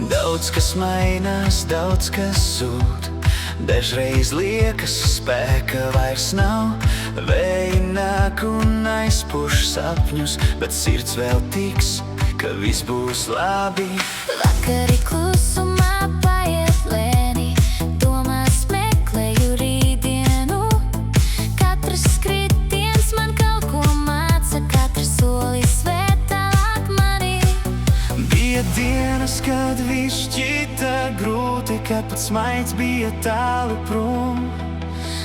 Daudz kas mainās, daudz kas zūd. Dažreiz liekas, spēka vairs nav. Vēji nāk un aizpuš sapņus, bet sirds vēl tiks, ka viss būs labi. Vakari klusumā paiet lēni, domās meklēju rītdienu. Katrs skritiens man kaut ko māca, katrs solis ved tālāk mani. Bija dienas, kad viss šķita grūti, kad pat smaids bija tālu prom.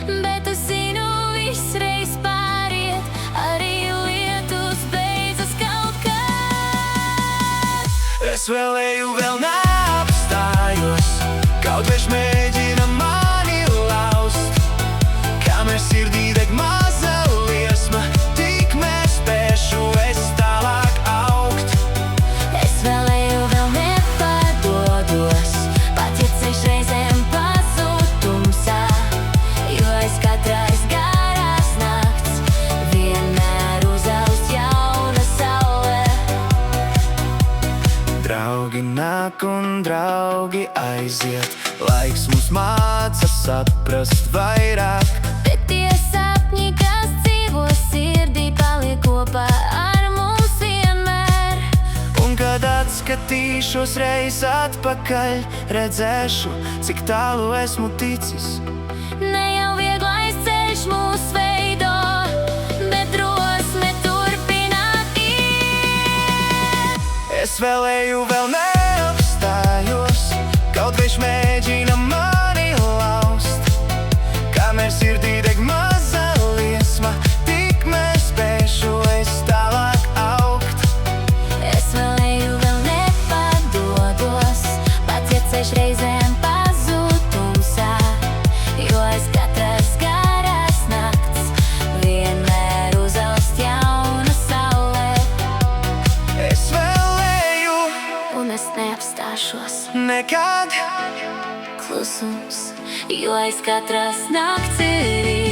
Bet es zinu, viss reiz pāriet, arī lietus beidzas kaut kad. Es vēl eju, vēl neapstājos, kaut vairs mēģina mani laust. Kamēr sirdī deg maza liesma, tikmēr spēšu es tālāk augt. Es vēl eju, vēl nepadodos, pat ja ceļš reizēm pazūd tumsā. Jo aiz katras garās nakts vienmēr uzaust jauna saule. Draugi nāk un draugi aiziet, laiks mums māca saprast vairāk. Bet tie sapņi, kas dzīvo sirdī, paliek kopā ar mums vienmēr. Un kad atskatīšos reiz atpakaļ, redzēšu, cik tālu esmu ticis. Ne jau vieglais ceļš mūs veido, bet drosme turpināt iet. Es vēl eju, vēl neapstājos, kaut vairs mēģina mani laust. Kamēr sirdī deg maza liesma, tikmēr spēšu es tālāk augt. Es vēl eju, vēl nepadodos, pat ja ceļš reizēm pazūd tumsā. Jo aiz katras garās nakts vienmēr uzaust jauna saule. Es vēl eju, Un es neapstāšos, nekad. klusums, jo aiz katras nakts ir